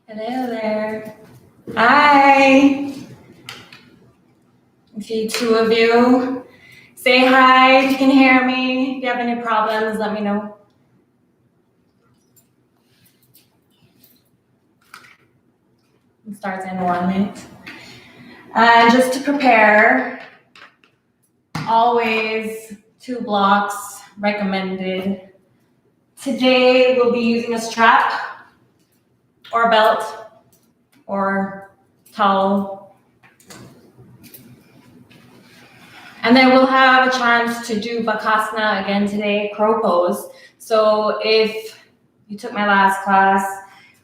Hello there. Hi. I see two of you. Say hi if you can hear me. If you have any problems, let me know. It starts in 1 minute. And just to prepare, always 2 blocks recommended. Today we'll be using a strap or a belt or towel. And then we'll have a chance to do Bakasana again today, crow pose. So if you took my last class,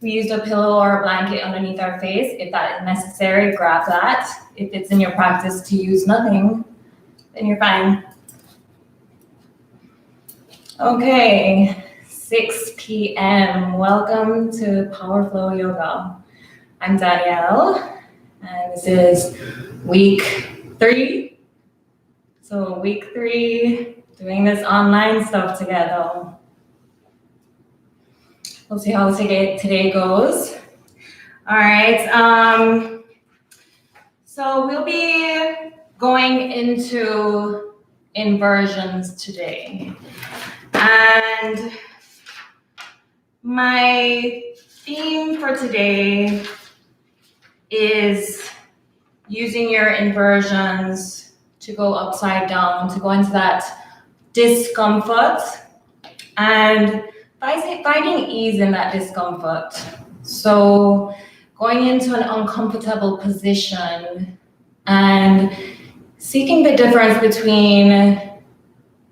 we used a pillow or a blanket underneath our face. If that is necessary, grab that. If it's in your practice to use nothing, then you're fine. Okay, 6 p.m. Welcome to Power Flow Yoga. I'm Danielle, and this is week 3. So week 3, doing this online stuff together. We'll see how today goes. All right, so we'll be going into inversions today. And my theme for today is using your inversions to go upside down, to go into that discomfort and finding ease in that discomfort. So going into an uncomfortable position and seeking the difference between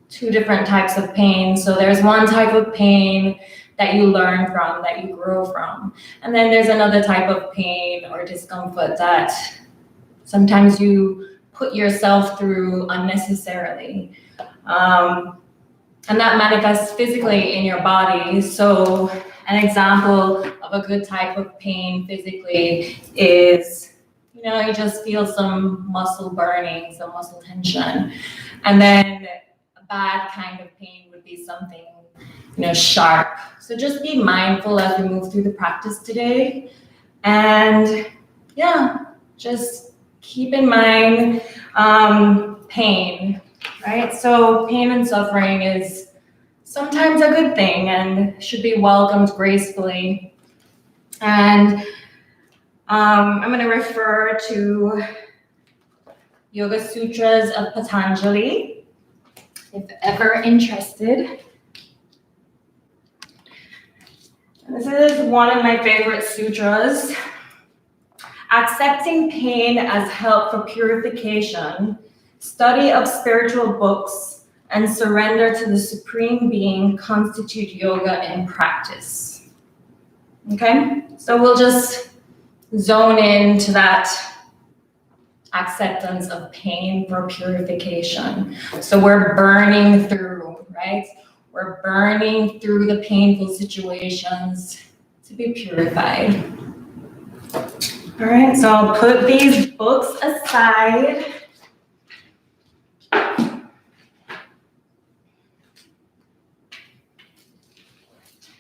2 different types of pain. So there's one type of pain that you learn from, that you grow from. And then there's another type of pain or discomfort that sometimes you put yourself through unnecessarily. And that manifests physically in your body. So an example of a good type of pain physically is, you just feel some muscle burning, some muscle tension. And then a bad kind of pain would be something, sharp. So just be mindful as we move through the practice today. And just keep in mind pain, right? So pain and suffering is sometimes a good thing and should be welcomed gracefully. And I'm going to refer to Yoga Sutras of Patanjali, if ever interested. And this is one of my favorite sutras. Accepting pain as help for purification, study of spiritual books, and surrender to the Supreme Being constitute yoga in practice. Okay, so we'll just zone into that acceptance of pain for purification. So we're burning through, right? We're burning through the painful situations to be purified. All right, so I'll put these books aside.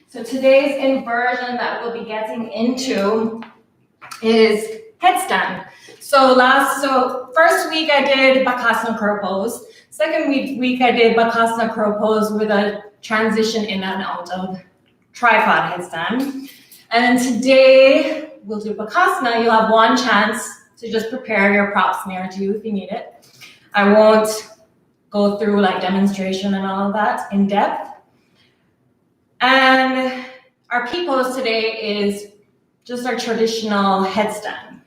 So today's inversion that we'll be getting into is headstand. So first week I did Bakasana crow pose. Second week I did Bakasana crow pose with a transition in and out of tripod headstand. And then today we'll do Bakasana. You'll have 1 chance to just prepare your props near to you if you need it. I won't go through like demonstration and all of that in depth. And our P pose today is just our traditional headstand.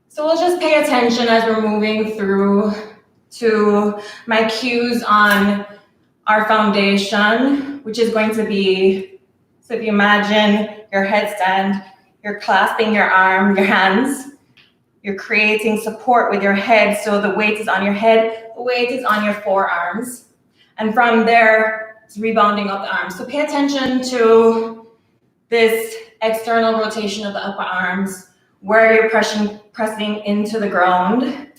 So we'll just pay attention as we're moving through to my cues on our foundation, which is going to be, so if you imagine your headstand, you're clasping your hands, you're creating support with your head, so the weight is on your head, the weight is on your forearms, and from there, it's rebounding up the arms. So pay attention to this external rotation of the upper arms, where you're pressing into the ground.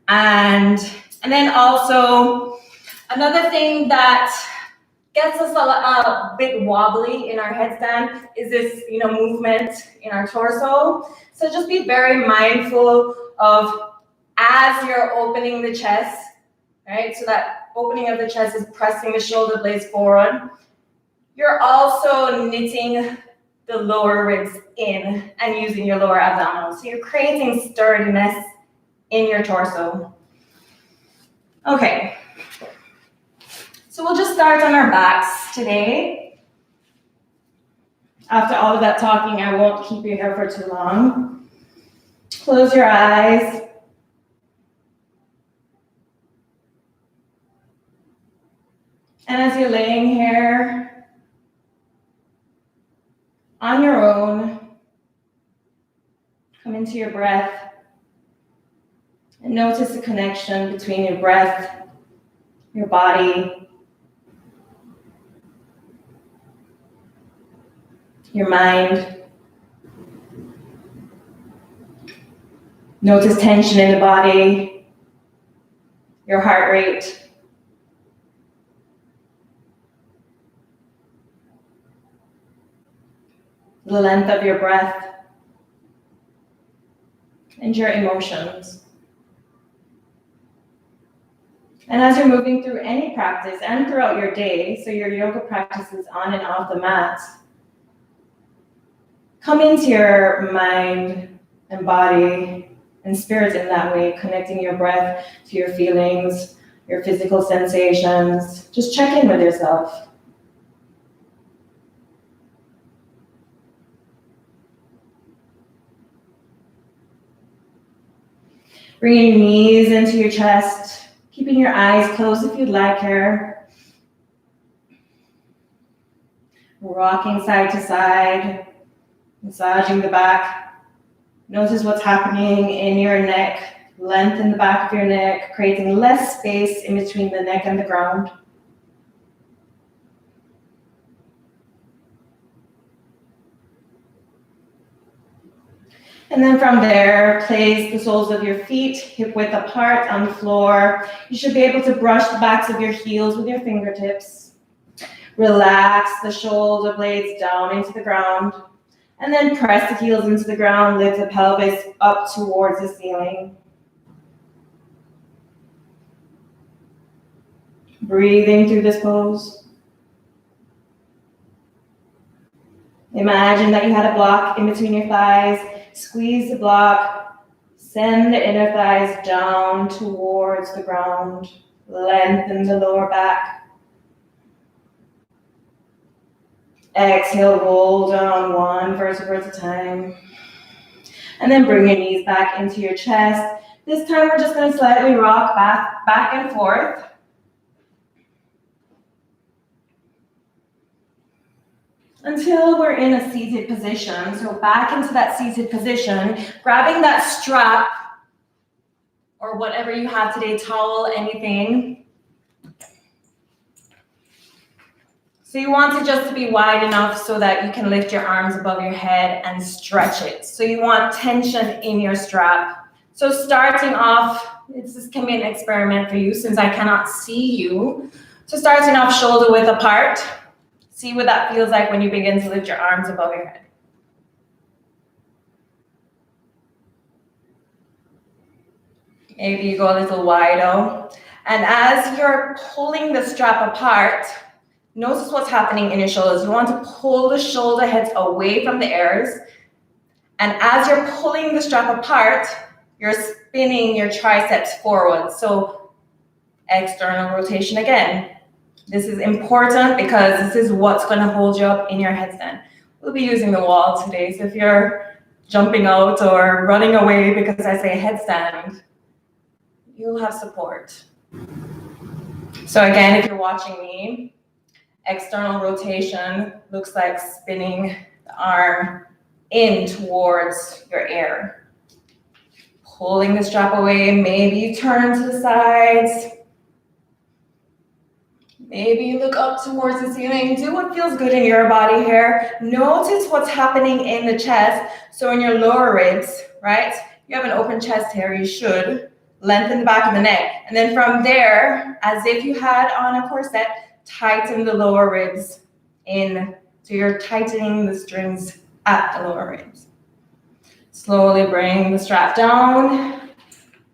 And then also, another thing that gets us a bit wobbly in our headstand is this, movement in our torso. So just be very mindful of as you're opening the chest, right? So that opening of the chest is pressing the shoulder blades forward. You're also knitting the lower ribs in and using your lower abdominals. So you're creating sturdiness in your torso. Okay. So we'll just start on our backs today. After all of that talking, I won't keep you here for too long. Close your eyes. And as you're laying here on your own, come into your breath and notice the connection between your breath, your body, your mind. Notice tension in the body, your heart rate. The length of your breath, and your emotions. And as you're moving through any practice and throughout your day, so your yoga practices on and off the mat, come into your mind and body and spirit in that way, connecting your breath to your feelings, your physical sensations. Just check in with yourself. Bringing your knees into your chest, keeping your eyes closed if you'd like here. Rocking side to side, massaging the back. Notice what's happening in your neck, lengthen the back of your neck, creating less space in between the neck and the ground. And then from there, place the soles of your feet hip width apart on the floor. You should be able to brush the backs of your heels with your fingertips. Relax the shoulder blades down into the ground. And then press the heels into the ground, lift the pelvis up towards the ceiling. Breathing through this pose. Imagine that you had a block in between your thighs. Squeeze the block, send the inner thighs down towards the ground, lengthen the lower back. Exhale, roll down one vertebra at a time. And then bring your knees back into your chest. This time we're just going to slightly rock back and forth. Until we're in a seated position. So back into that seated position, grabbing that strap or whatever you have today, towel, anything. So you want it just to be wide enough so that you can lift your arms above your head and stretch it. So you want tension in your strap. So starting off, this can be an experiment for you since I cannot see you. So starting off shoulder width apart. See what that feels like when you begin to lift your arms above your head. Maybe you go a little wider. And as you're pulling the strap apart, notice what's happening in your shoulders. You want to pull the shoulder heads away from the ears. And as you're pulling the strap apart, you're spinning your triceps forward. So external rotation again. This is important because this is what's going to hold you up in your headstand. We'll be using the wall today, so if you're jumping out or running away because I say headstand, you'll have support. So again, if you're watching me, external rotation looks like spinning the arm in towards your ear. Pulling the strap away, maybe you turn to the sides. Maybe you look up towards the ceiling. Do what feels good in your body here. Notice what's happening in the chest. So in your lower ribs, right? You have an open chest here. You should lengthen the back of the neck. And then from there, as if you had on a corset, tighten the lower ribs in. So you're tightening the strings at the lower ribs. Slowly bring the strap down.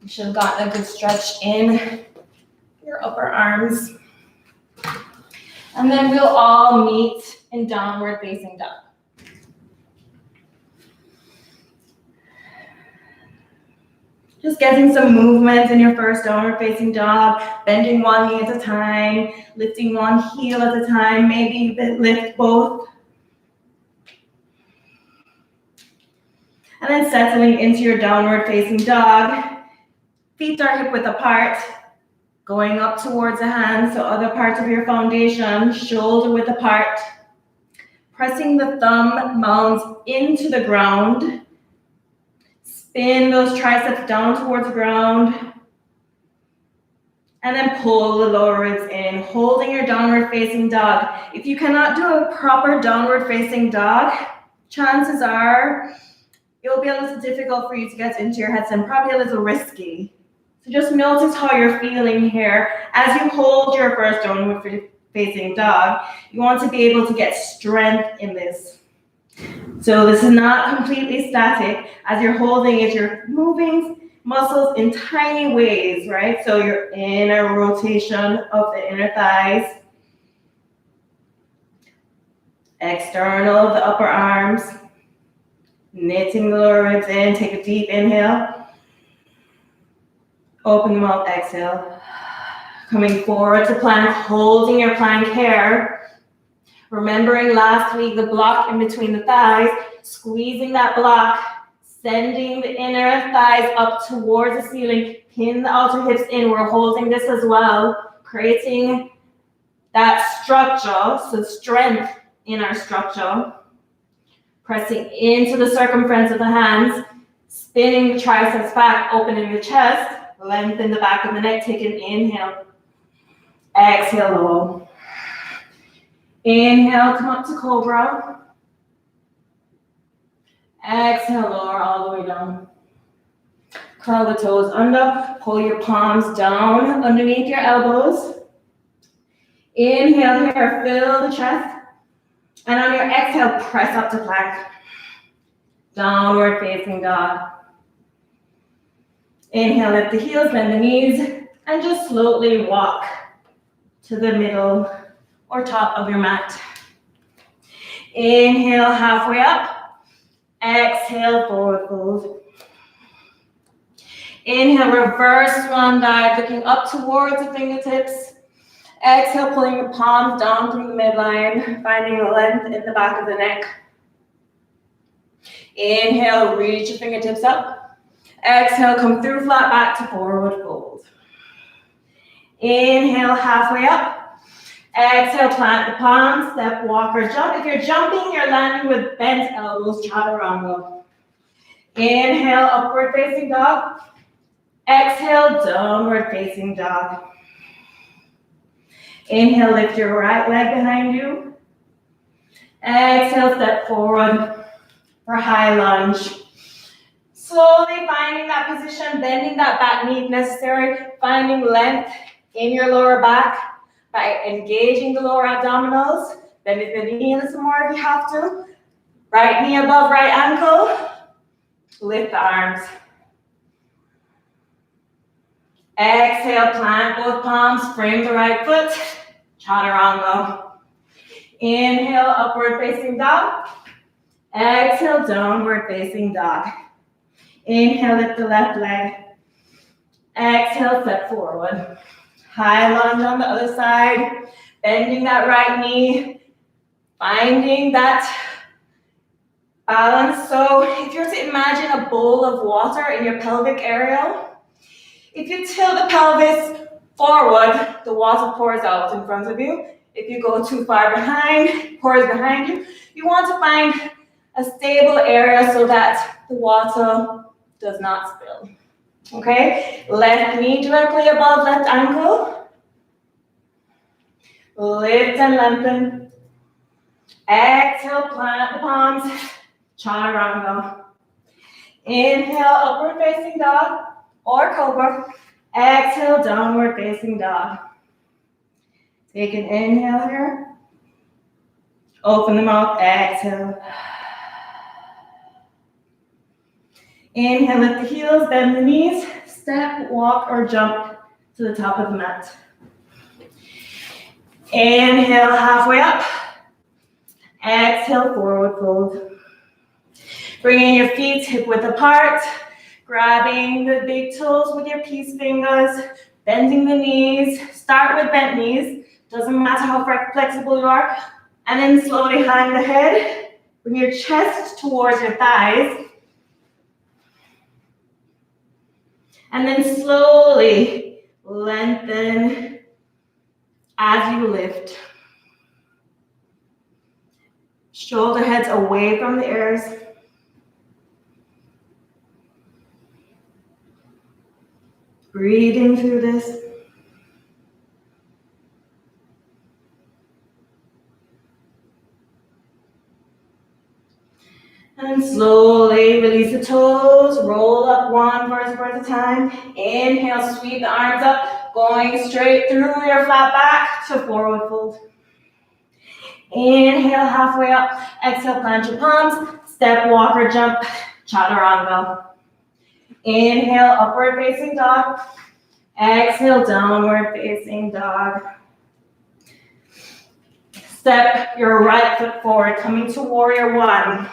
You should have gotten a good stretch in your upper arms. And then we'll all meet in downward facing dog. Just getting some movement in your first downward facing dog, bending one knee at a time, lifting one heel at a time, maybe lift both. And then settling into your downward facing dog. Feet are hip width apart, going up towards the hands, so other parts of your foundation, shoulder width apart. Pressing the thumb mounds into the ground. Spin those triceps down towards the ground. And then pull the lower ribs in, holding your downward facing dog. If you cannot do a proper downward facing dog, chances are it'll be a little difficult for you to get into your headstand, probably a little risky. So just notice how you're feeling here. As you hold your first downward facing dog, you want to be able to get strength in this. So this is not completely static. As you're holding it, you're moving muscles in tiny ways, right? So you're in a rotation of the inner thighs. External of the upper arms. Knitting the lower ribs in. Take a deep inhale. Open them up, exhale. Coming forward to plank, holding your plank here. Remembering last week the block in between the thighs, squeezing that block, sending the inner thighs up towards the ceiling, pin the outer hips in. We're holding this as well, creating that structure, so strength in our structure. Pressing into the circumference of the hands, spinning the triceps back, opening the chest, lengthen the back of the neck, take an inhale. Exhale, low. Inhale, come up to cobra. Exhale, lower all the way down. Curl the toes under, pull your palms down underneath your elbows. Inhale here, fill the chest. And on your exhale, press up to plank. Downward facing dog. Inhale, lift the heels, bend the knees, and just slowly walk to the middle or top of your mat. Inhale, halfway up. Exhale, forward fold. Inhale, reverse swan dive, looking up towards the fingertips. Exhale, pulling the palms down through the midline, finding length in the back of the neck. Inhale, reach your fingertips up. Exhale, come through flat back to forward fold. Inhale, halfway up. Exhale, plant the palms, step, walk, or jump. If you're jumping, you're landing with bent elbows, chaturanga. Inhale, upward facing dog. Exhale, downward facing dog. Inhale, lift your right leg behind you. Exhale, step forward for high lunge. Slowly finding that position, bending that back knee if necessary, finding length in your lower back by engaging the lower abdominals. Bend the knee a little more if you have to. Right knee above right ankle. Lift the arms. Exhale, plant both palms, frame the right foot. Chaturanga. Inhale, upward facing dog. Exhale, downward facing dog. Inhale, lift the left leg. Exhale, step forward. High lunge on the other side. Bending that right knee. Finding that balance. So if you were to imagine a bowl of water in your pelvic area, if you tilt the pelvis forward, the water pours out in front of you. If you go too far behind, pours behind you. You want to find a stable area so that the water does not spill. Okay? Left knee directly above left ankle. Lift and lengthen. Exhale, plant the palms. Chaturanga. Inhale, upward facing dog or cobra. Exhale, downward facing dog. Take an inhale here. Open the mouth, exhale. Inhale, lift the heels, bend the knees, step, walk, or jump to the top of the mat. Inhale, halfway up. Exhale, forward fold. Bringing your feet hip width apart, grabbing the big toes with your peace fingers, bending the knees. Start with bent knees, doesn't matter how flexible you are. And then slowly hang the head, bring your chest towards your thighs. And then slowly lengthen as you lift. Shoulder heads away from the ears. Breathing through this. And slowly release the toes, roll up one vertebra at a time. Inhale, sweep the arms up, going straight through your flat back to forward fold. Inhale, halfway up. Exhale, plant your palms, step, walk, or jump, chaturanga. Inhale, upward facing dog. Exhale, downward facing dog. Step your right foot forward, coming to warrior one.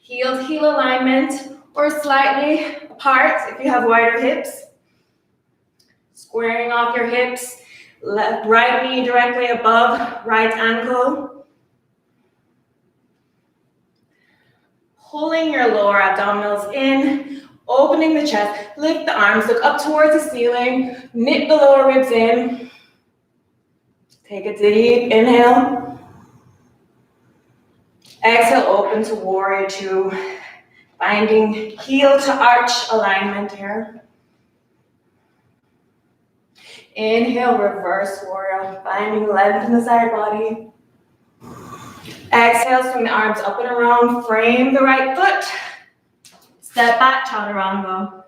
Heel to heel alignment or slightly apart if you have wider hips. Squaring off your hips, left right knee directly above right ankle. Pulling your lower abdominals in, opening the chest, lift the arms, look up towards the ceiling, knit the lower ribs in. Take a deep inhale. Exhale, open to warrior two. Finding heel to arch alignment here. Inhale, reverse warrior. Finding length in the side body. Exhale, swing the arms up and around. Frame the right foot. Step back, chaturanga.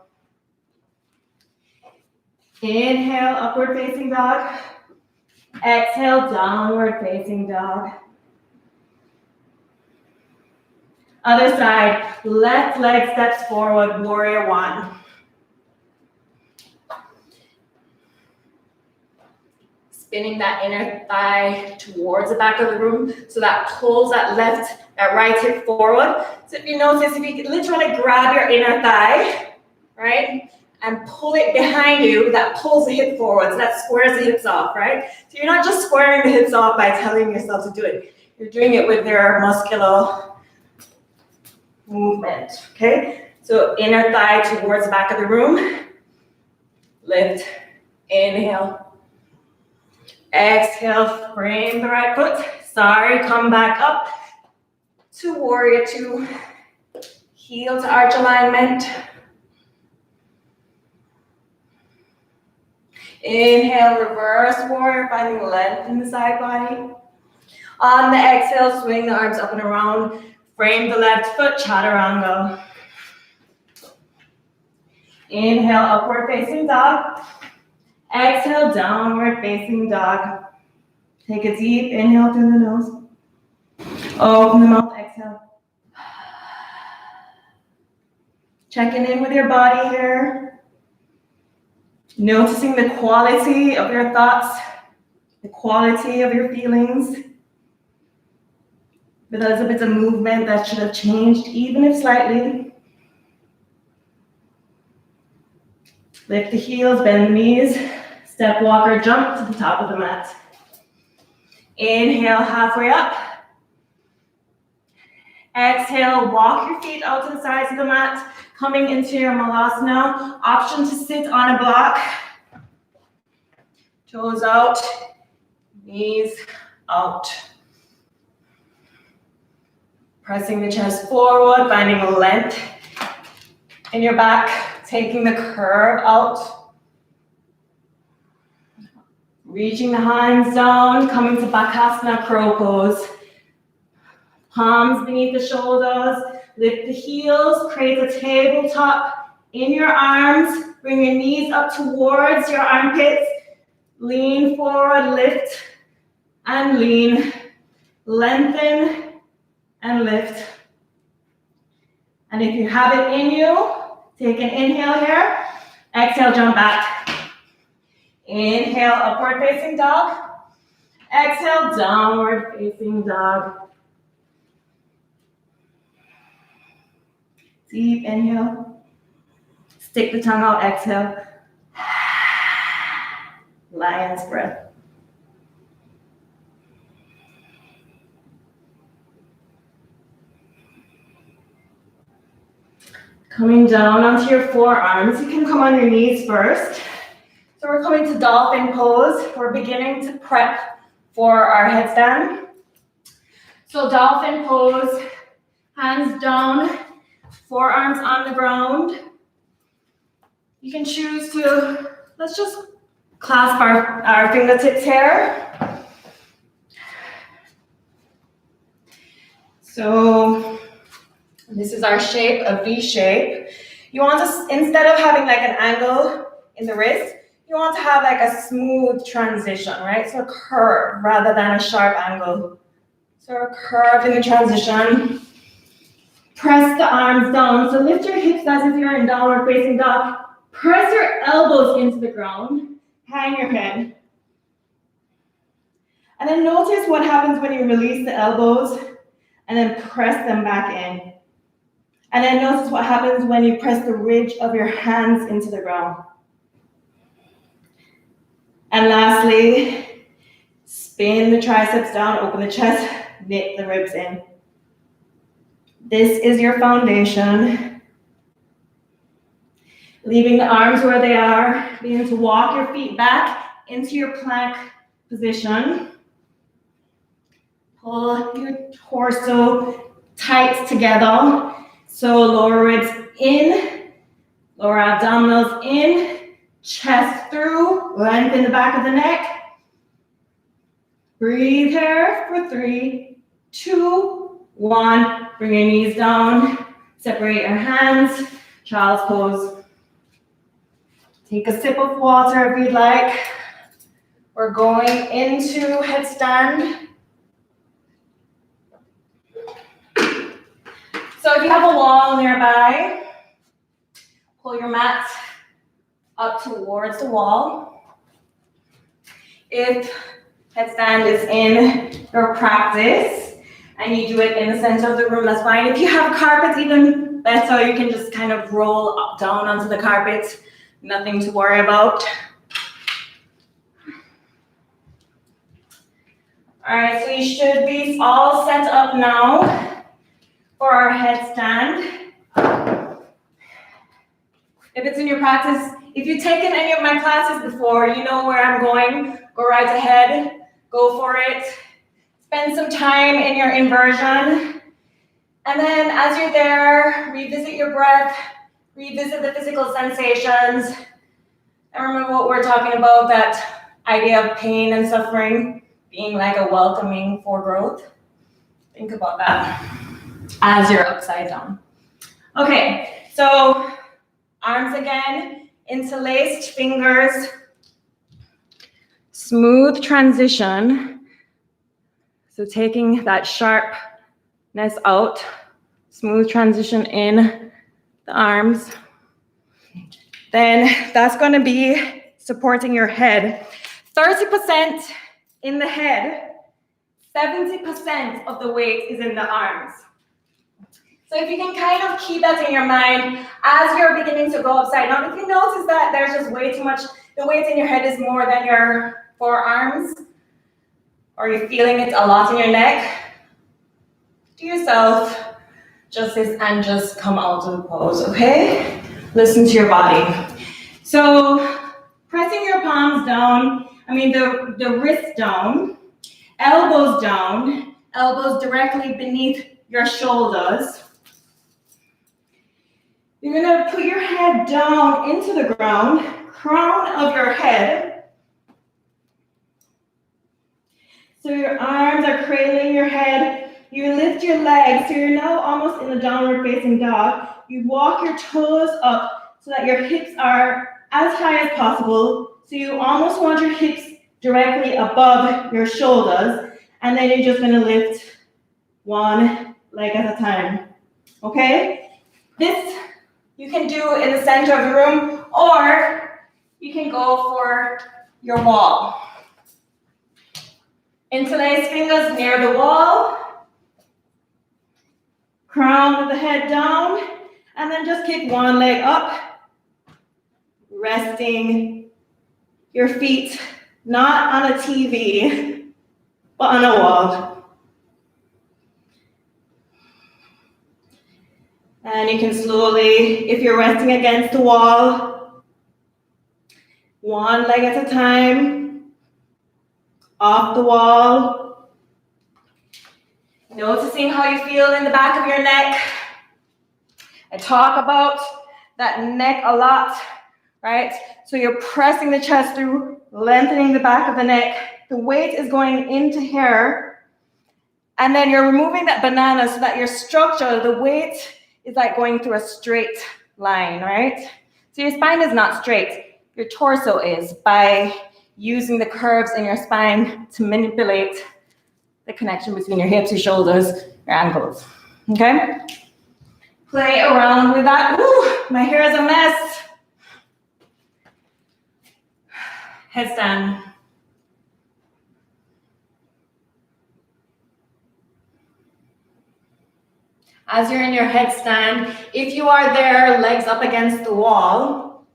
Inhale, upward facing dog. Exhale, downward facing dog. Other side, left leg steps forward, warrior one. Spinning that inner thigh towards the back of the room so that pulls that right hip forward. So if you notice, if you literally grab your inner thigh, right, and pull it behind you, that pulls the hip forward, so that squares the hips off, right? So you're not just squaring the hips off by telling yourself to do it. You're doing it with your muscular movement, okay? So inner thigh towards the back of the room. Lift, inhale. Exhale, frame the right foot. Come back up to warrior two. Heel to arch alignment. Inhale, reverse warrior, finding length in the side body. On the exhale, swing the arms up and around. Frame the left foot, chaturanga. Inhale, upward facing dog. Exhale, downward facing dog. Take a deep inhale through the nose. Open the mouth, exhale. Checking in with your body here. Noticing the quality of your thoughts, the quality of your feelings. If there's a bit of movement that should have changed, even if slightly. Lift the heels, bend the knees. Step, walk, or jump to the top of the mat. Inhale, halfway up. Exhale, walk your feet out to the sides of the mat, coming into your malasana. Option to sit on a block. Toes out, knees out. Pressing the chest forward, finding length in your back, taking the curve out. Reaching the hands down, coming to Bakasana, crow pose. Palms beneath the shoulders, lift the heels, create a tabletop in your arms, bring your knees up towards your armpits, Lean forward, lift and lean. Lengthen and lift. And if you have it in you, take an inhale here. Exhale, jump back. Inhale, upward facing dog. Exhale, downward facing dog. Deep inhale. Stick the tongue out, exhale. Lion's breath. Coming down onto your forearms. You can come on your knees first. So we're coming to dolphin pose. We're beginning to prep for our headstand. So dolphin pose, hands down, forearms on the ground. You can choose to, let's just clasp our fingertips here. So this is our shape, a V shape. You want to, instead of having like an angle in the wrist, you want to have like a smooth transition, right? So a curve rather than a sharp angle. So a curve in the transition. Press the arms down. So lift your hips as if you're in downward facing dog. Press your elbows into the ground. Hang your head. And then notice what happens when you release the elbows and then press them back in. And then notice what happens when you press the ridge of your hands into the ground. And lastly, spin the triceps down, open the chest, knit the ribs in. This is your foundation. Leaving the arms where they are, begin to walk your feet back into your plank position. Pull your torso tight together. So lower ribs in, lower abdominals in, chest through, lengthen the back of the neck. Breathe here for 3, 2, 1. Bring your knees down, separate your hands, child's pose. Take a sip of water if you'd like. We're going into headstand. So if you have a wall nearby, pull your mat up towards the wall. If headstand is in your practice and you do it in the center of the room, that's fine. If you have carpets, even better, you can just kind of roll up, down onto the carpet. Nothing to worry about. All right, so you should be all set up now for our headstand. If it's in your practice, if you've taken any of my classes before, you know where I'm going. Go right ahead, go for it. Spend some time in your inversion. And then as you're there, revisit your breath, revisit the physical sensations. And remember what we're talking about, that idea of pain and suffering being like a welcoming for growth. Think about that as you're upside down. Okay, so arms again, interlaced fingers, smooth transition. So taking that sharpness out, smooth transition in the arms. Then that's going to be supporting your head. 30% in the head, 70% of the weight is in the arms. So if you can kind of keep that in your mind as you're beginning to go upside down, if you notice that there's just way too much, the weight in your head is more than your forearms, or you're feeling it a lot in your neck, do yourself justice and just come out of the pose, okay? Listen to your body. So pressing your palms down, the wrists down, elbows directly beneath your shoulders. You're gonna put your head down into the ground, crown of your head. So your arms are cradling your head. You lift your legs, so you're now almost in the downward facing dog. You walk your toes up so that your hips are as high as possible. So you almost want your hips directly above your shoulders, and then you're just gonna lift one leg at a time, okay? This you can do in the center of the room, or you can go for your wall. Interlace fingers near the wall, crown of the head down, and then just kick one leg up, resting your feet not on a TV, but on a wall. And you can slowly, if you're resting against the wall, one leg at a time, off the wall. Noticing how you feel in the back of your neck. I talk about that neck a lot, right? So you're pressing the chest through, lengthening the back of the neck. The weight is going into here. And then you're removing that banana so that your structure, the weight is like going through a straight line, right? So your spine is not straight. Your torso is, by using the curves in your spine to manipulate the connection between your hips, your shoulders, your ankles, okay? Play around with that. Woo, my hair is a mess. Headstand. As you're in your headstand, if you are there, legs up against the wall,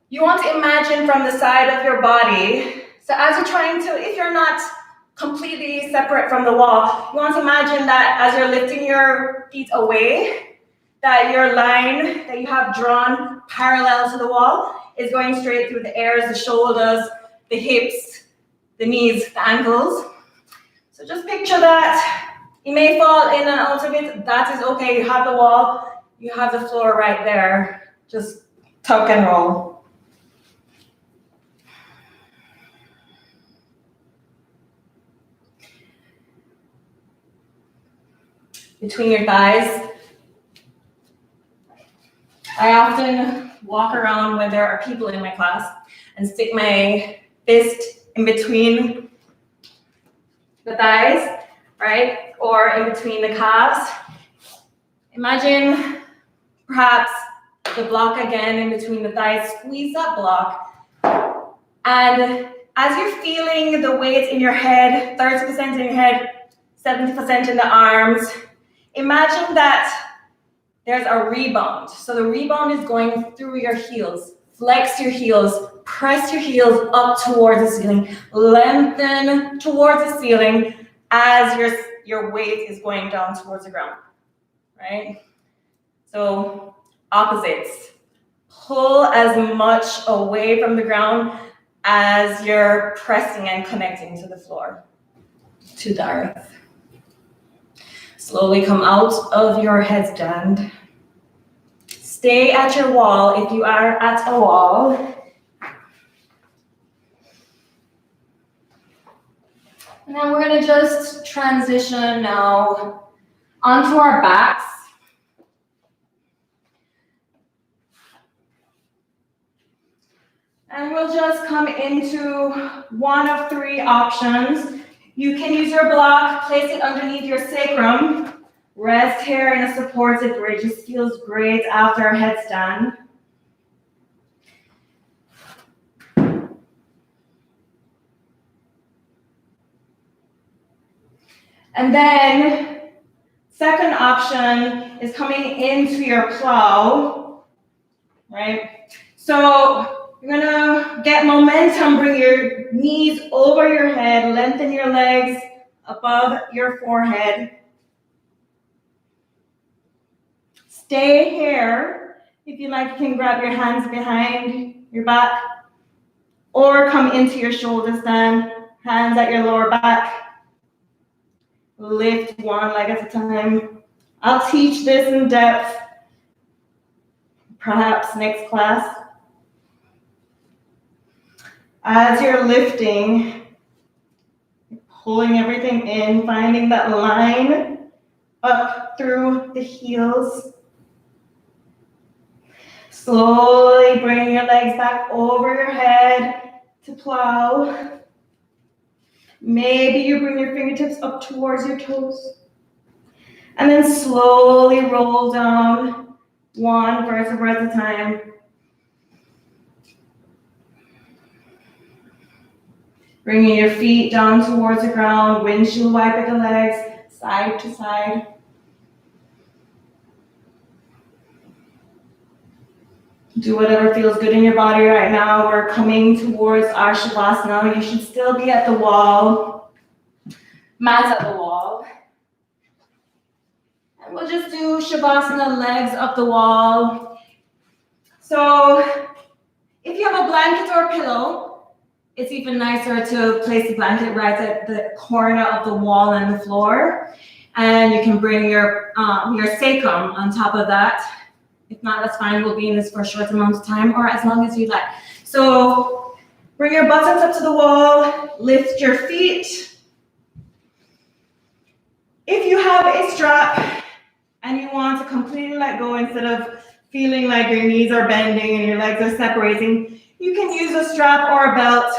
you want to imagine from the side of your body. So as you're trying to, if you're not completely separate from the wall, you want to imagine that as you're lifting your feet away, that your line that you have drawn parallel to the wall is going straight through the ears, the shoulders, the hips, the knees, the ankles. So just picture that. You may fall in and out of it. That is okay. You have the wall. You have the floor right there. Just tuck and roll. Between your thighs. I often walk around when there are people in my class and stick my fist in between the thighs, right? Or in between the calves. Imagine perhaps the block again in between the thighs. Squeeze that block. And as you're feeling the weight in your head, 30% in your head, 70% in the arms, imagine that there's a rebound. So the rebound is going through your heels. Flex your heels, press your heels up towards the ceiling, lengthen towards the ceiling as your weight is going down towards the ground, right? So opposites. Pull as much away from the ground as you're pressing and connecting to the floor, to the earth. Slowly come out of your headstand. Stay at your wall if you are at a wall. And then we're gonna just transition now onto our backs. And we'll just come into one of three options. You can use your block, place it underneath your sacrum, rest here in a supported bridge. This feels great after a headstand. And then, second option is coming into your plow, right? So you're gonna get momentum, bring your knees over your head, lengthen your legs above your forehead. Stay here. If you like, you can grab your hands behind your back or come into your shoulder stand, hands at your lower back. Lift one leg at a time. I'll teach this in depth, perhaps next class. As you're lifting, pulling everything in, finding that line up through the heels. Slowly bring your legs back over your head to plow. Maybe you bring your fingertips up towards your toes. And then slowly roll down one vertebra at a time. Bringing your feet down towards the ground, windshield wiper the legs, side to side. Do whatever feels good in your body right now. We're coming towards our Shavasana. You should still be at the wall. Mat's at the wall. And we'll just do Shavasana, legs up the wall. So if you have a blanket or a pillow, it's even nicer to place the blanket right at the corner of the wall and the floor. And you can bring your sacrum on top of that. If not, that's fine. We'll be in this for a short amount of time or as long as you like. So bring your buttocks up to the wall, lift your feet. If you have a strap and you want to completely let go instead of feeling like your knees are bending and your legs are separating, you can use a strap or a belt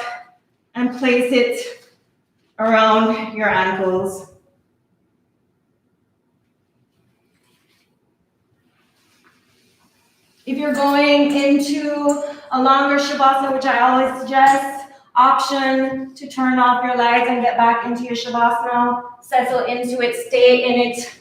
and place it around your ankles. If you're going into a longer Shavasana, which I always suggest, option to turn off your legs and get back into your Shavasana. Settle into it, stay in it.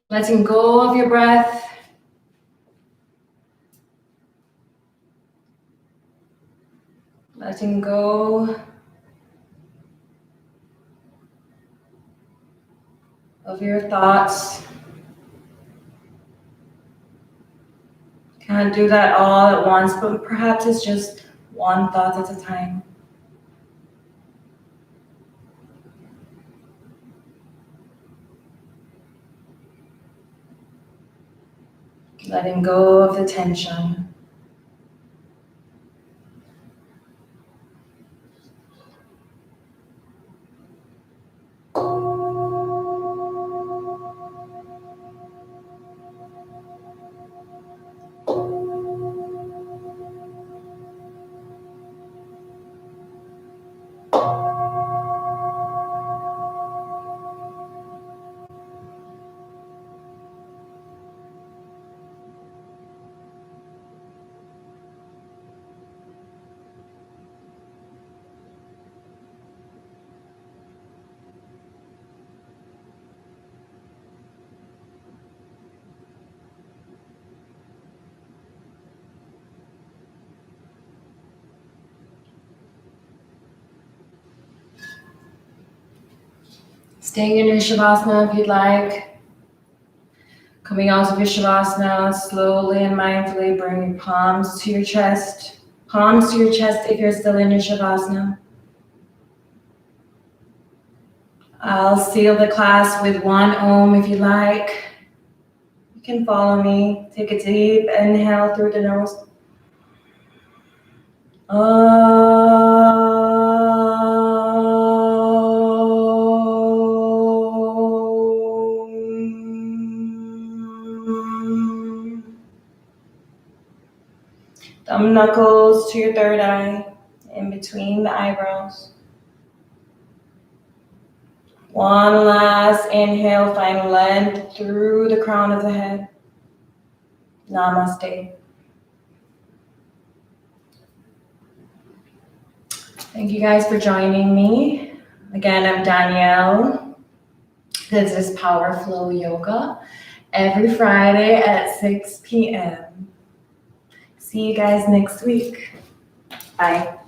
Letting go of your breath. Letting go of your thoughts. Can't do that all at once, but perhaps it's just one thought at a time. Letting go of the tension. Staying in your Shavasana if you'd like. Coming out of your Shavasana, slowly and mindfully bring your palms to your chest. Palms to your chest if you're still in your Shavasana. I'll seal the class with one Om if you like. You can follow me. Take a deep inhale through the nose. Thumb knuckles to your third eye, in between the eyebrows. One last inhale, find length through the crown of the head. Namaste. Thank you guys for joining me. Again, I'm Danielle. This is Power Flow Yoga every Friday at 6 p.m. See you guys next week. Bye.